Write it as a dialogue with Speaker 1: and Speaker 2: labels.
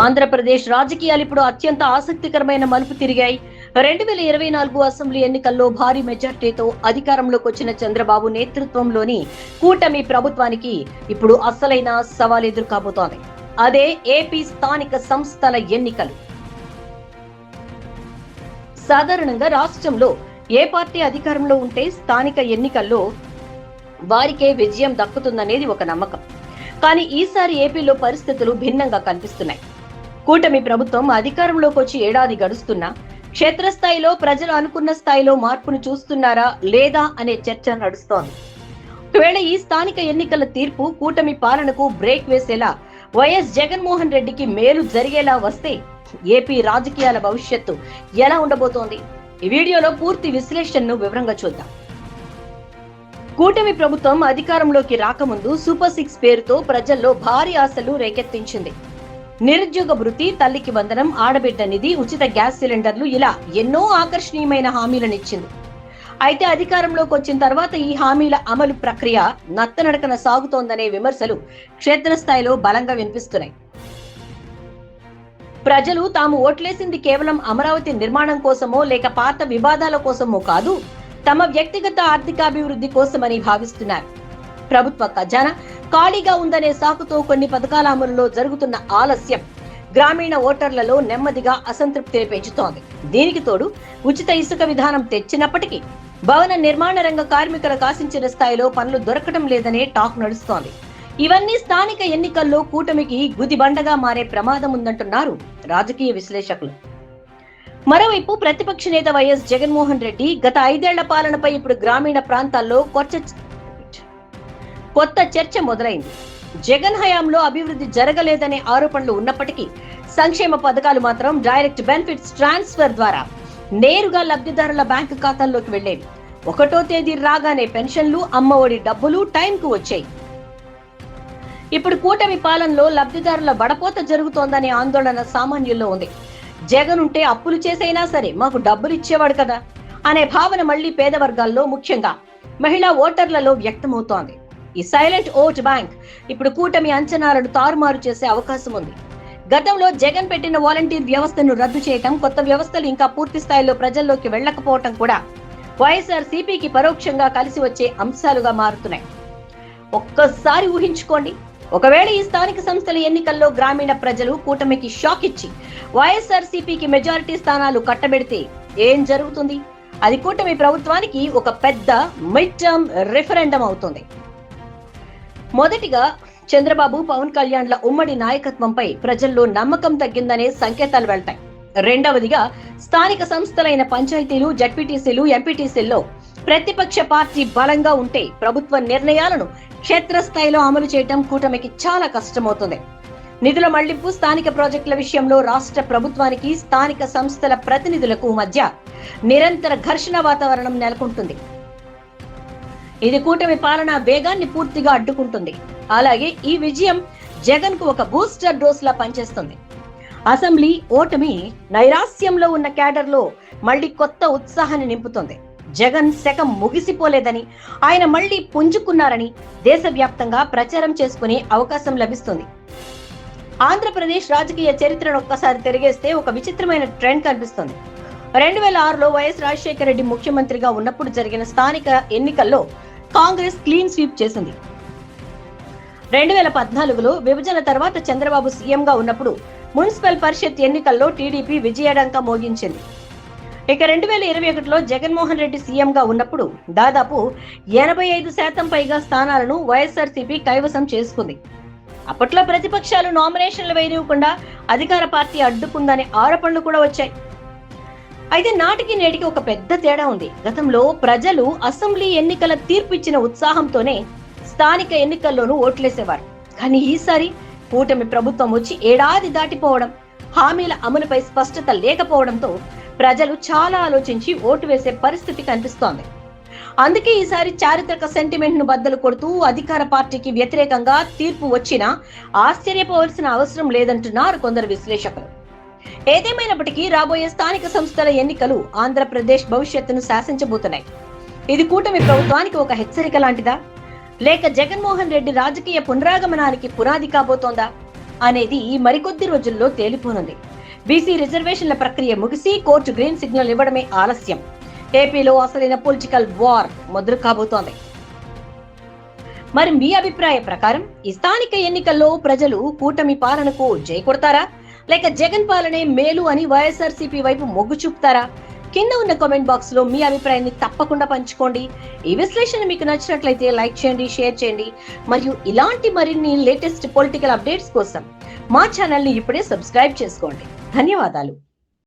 Speaker 1: ఆంధ్రప్రదేశ్ రాజకీయాలు ఇప్పుడు అత్యంత ఆసక్తికరమైన మలుపు తిరిగాయి. 2024 అసెంబ్లీ ఎన్నికల్లో భారీ మెజార్టీతో అధికారంలోకి వచ్చిన చంద్రబాబు నేతృత్వంలోని కూటమి ప్రభుత్వానికి ఇప్పుడు అసలైన సవాల్ ఎదురు కాబోతోంది. అదే ఏపీ స్థానిక సంస్థల ఎన్నికలు. సాధారణంగా రాష్ట్రంలో ఏ పార్టీ అధికారంలో ఉంటే స్థానిక ఎన్నికల్లో వారికే విజయం దక్కుతుందనేది ఒక నమ్మకం. కానీ ఈసారి ఏపీలో పరిస్థితులు భిన్నంగా కనిపిస్తున్నాయి. కూటమి ప్రభుత్వం అధికారంలోకి వచ్చి ఏడాది గడుస్తున్నా క్షేత్రస్థాయిలో ప్రజలు అనుకున్న స్థాయిలో మార్పును చూస్తున్నారా లేదా అనే చర్చ నడుస్తోంది. ఒకవేళ ఈ స్థానిక ఎన్నికల తీర్పు కూటమి పాలనకు బ్రేక్ వేసేలా, వైఎస్ జగన్మోహన్ రెడ్డికి మేలు జరిగేలా వస్తే ఏపీ రాజకీయాల భవిష్యత్తు ఎలా ఉండబోతోంది? ఈ వీడియోలో పూర్తి విశ్లేషణను వివరంగా చూద్దాం. కూటమి ప్రభుత్వం అధికారంలోకి రాకముందు సూపర్ 6 పేరుతో ప్రజల్లో భారీ ఆశలు రేకెత్తించింది. నిరుద్యోగ భృతి, తల్లికి వందనం, ఆడబిడ్డ నిధి, ఉచిత గ్యాస్ సిలిండర్లు, ఇలా ఎన్నో ఆకర్షణీయమైన హామీలనిచ్చింది. అయితే అధికారంలోకి వచ్చిన తర్వాత ఈ హామీల అమలు ప్రక్రియ నత్తనడకన సాగుతోందనే విమర్శలు క్షేత్రస్థాయిలో బలంగా వినిపిస్తున్నాయి. ప్రజలు తాము ఓట్లేసింది కేవలం అమరావతి నిర్మాణం కోసమో లేక పాత వివాదాల కోసమో కాదు, తమ వ్యక్తిగత ఆర్థికాభివృద్ధి కోసమని భావిస్తున్నారు. ప్రభుత్వ ఖజానా ఖాళీగా ఉందనే సాకుతో కొన్ని పథకాల అమలులో జరుగుతున్న ఆలస్యం గ్రామీణ ఓటర్లలో నెమ్మదిగా అసంతృప్తిని పెంచుతోంది. దీనికి తోడు ఉచిత ఇసుక విధానం తెచ్చినప్పటికీ భవన నిర్మాణ రంగ కార్మికులకు ఆశించిన స్థాయిలో పనులు దొరకడం లేదనే టాక్ నడుస్తోంది. ఇవన్నీ స్థానిక ఎన్నికల్లో కూటమికి గుదిబండగా మారే ప్రమాదం ఉందంటున్నారు రాజకీయ విశ్లేషకులు. మరోవైపు ప్రతిపక్ష నేత వైఎస్ జగన్మోహన్ రెడ్డి గత 5 ఏళ్ల పాలనపై ఇప్పుడు గ్రామీణ ప్రాంతాల్లో కొత్త చర్చ మొదలైంది. జగన్ హయాంలో అభివృద్ధి జరగలేదనే ఆరోపణలు ఉన్నప్పటికీ సంక్షేమ పథకాలు మాత్రం డైరెక్ట్ బెనిఫిట్స్ ట్రాన్స్ఫర్ ద్వారా నేరుగా లబ్ధిదారుల బ్యాంకు ఖాతాల్లోకి వెళ్లేవి. 1వ తేదీ రాగానే పెన్షన్లు, అమ్మఒడి డబ్బులు టైంకు వచ్చాయి. ఇప్పుడు కూటమి పాలనలో లబ్ధిదారుల వడపోత జరుగుతోందనే ఆందోళన సామాన్యుల్లో ఉంది. జగన్ ఉంటే అప్పులు చేసైనా సరే మాకు డబ్బులు ఇచ్చేవాడు కదా అనే భావన మళ్లీ పేద వర్గాల్లో, ముఖ్యంగా మహిళా ఓటర్లలో వ్యక్తమవుతోంది. ఈ సైలెంట్ ఓట్ బ్యాంక్ ఇప్పుడు కూటమి అంచనాలను తారుమారు చేసే అవకాశం ఉంది. గతంలో జగన్ పెట్టిన వాలంటీర్ వ్యవస్థను రద్దు చేయటం, కొత్త వ్యవస్థలు ఇంకా పూర్తి స్థాయిలో ప్రజల్లోకి వెళ్లకపోవటం కూడా వైఎస్ఆర్సీపీకి పరోక్షంగా కలిసి వచ్చే అంశాలుగా మారుతున్నాయి. ఒక్కసారి ఊహించుకోండి, ఒకవేళ ఈ స్థానిక సంస్థల ఎన్నికల్లో గ్రామీణ ప్రజలు కూటమికి షాక్ ఇచ్చి వైఎస్ఆర్సీపీకి మెజారిటీ స్థానాలు కట్టబెడితే ఏం జరుగుతుంది? అది కూటమి ప్రభుత్వానికి ఒక పెద్ద మిడ్ టర్మ్ రిఫరెండం అవుతుంది. మొదటిగా చంద్రబాబు, పవన్ కళ్యాణ్ల ఉమ్మడి నాయకత్వంపై ప్రజల్లో నమ్మకం తగ్గిందనే సంకేతాలు వెళ్తాయి. రెండవదిగా స్థానిక సంస్థలైన పంచాయతీలు, జడ్పీటీసీలు, ఎంపీటీసీల్లో ప్రతిపక్ష పార్టీ బలంగా ఉంటే ప్రభుత్వ నిర్ణయాలను క్షేత్రస్థాయిలో అమలు చేయడం కూటమికి చాలా కష్టమవుతుంది. నిధుల మళ్లింపు, స్థానిక ప్రాజెక్టుల విషయంలో రాష్ట్ర ప్రభుత్వానికి, స్థానిక సంస్థల ప్రతినిధులకు మధ్య నిరంతర ఘర్షణ వాతావరణం నెలకొంటుంది. ఇది కూటమి పాలన వేగాన్ని పూర్తిగా అడ్డుకుంటుంది. అలాగే ఈ విజయం జగన్ కు ఒక బూస్టర్ డోస్ లా పనిచేస్తుంది. అసెంబ్లీ ఓటమి నైరాస్యంలో ఉన్న క్యాడర్ లో మళ్లీ కొత్త ఉత్సాహాన్ని నింపుతుంది. జగన్ శకం ముగిసిపోలేదని, ఆయన మళ్లీ పుంజుకున్నారని దేశవ్యాప్తంగా ప్రచారం చేసుకునే అవకాశం లభిస్తుంది. ఆంధ్రప్రదేశ్ రాజకీయ చరిత్రను ఒక్కసారి తిరిగేస్తే ఒక విచిత్రమైన ట్రెండ్ కనిపిస్తుంది. 2006లో వైఎస్ రాజశేఖర రెడ్డి ముఖ్యమంత్రిగా ఉన్నప్పుడు జరిగిన స్థానిక ఎన్నికల్లో కాంగ్రెస్ క్లీన్ స్వీప్ చేసింది. 2014లో విభజన తర్వాత చంద్రబాబు సీఎంగా ఉన్నప్పుడు మున్సిపల్ పరిషత్ ఎన్నికల్లో టీడీపీ విజయడంకా మోగించింది. ఇక 2021లో జగన్మోహన్ రెడ్డి సీఎంగా ఉన్నప్పుడు దాదాపు 85% పైగా స్థానాలను వైఎస్ఆర్సీపీ కైవసం చేసుకుంది. అప్పట్లో ప్రతిపక్షాలు నామినేషన్లు వేయనివ్వకుండా అధికార పార్టీ అడ్డుకుందనే ఆరోపణలు కూడా వచ్చాయి. అయితే నాటికి నేటికి ఒక పెద్ద తేడా ఉంది. గతంలో ప్రజలు అసెంబ్లీ ఎన్నికల తీర్పు ఇచ్చిన ఉత్సాహంతోనే స్థానిక ఎన్నికల్లోనూ ఓట్లేసేవారు. కానీ ఈసారి కూటమి ప్రభుత్వం వచ్చి ఏడాది దాటిపోవడం, హామీల అమలుపై స్పష్టత లేకపోవడంతో ప్రజలు చాలా ఆలోచించి ఓటు వేసే పరిస్థితి కనిపిస్తోంది. అందుకే ఈసారి చారిత్రక సెంటిమెంట్ ను బద్దలు కొడుతూ అధికార పార్టీకి వ్యతిరేకంగా తీర్పు వచ్చినా ఆశ్చర్యపోవాల్సిన అవసరం లేదంటున్నారు కొందరు విశ్లేషకులు. ఏదేమైనప్పటికీ రాబోయే స్థానిక సంస్థల ఎన్నికలు ఆంధ్రప్రదేశ్ భవిష్యత్తును శాసించబోతున్నాయి. ఇది కూటమి ప్రభుత్వానికి ఒక హెచ్చరిక లాంటిదా, లేక జగన్మోహన్ రెడ్డి రాజకీయ పునరాగమనానికి పునాది కాబోతోందా? అనేది మరికొద్ది రోజుల్లో తేలిపోనుంది. బీసీ రిజర్వేషన్ల ప్రక్రియ ముగిసి కోర్టు గ్రీన్ సిగ్నల్ ఇవ్వడమే ఆలస్యం. ఏపీలో అసలైన పొలిటికల్ వార్ మొదలు కాబోతోంది. మరి మీ అభిప్రాయ ప్రకారం ఈ స్థానిక ఎన్నికల్లో ప్రజలు కూటమి పాలనకు జై కొడతారా, లేక జగన్ పాలనే మేలు అని వైఎస్ఆర్సీపీ వైపు మొగ్గు చూపుతారా? కింద ఉన్న కామెంట్ బాక్స్ లో మీ అభిప్రాయాన్ని తప్పకుండా పంచుకోండి. ఈ విశ్లేషణ మీకు నచ్చినట్లయితే లైక్ చేయండి, షేర్ చేయండి. మరియు ఇలాంటి మరిన్ని లేటెస్ట్ పొలిటికల్ అప్డేట్స్ కోసం మా ఛానల్ ని ఇప్పుడే సబ్స్క్రైబ్ చేసుకోండి. ధన్యవాదాలు.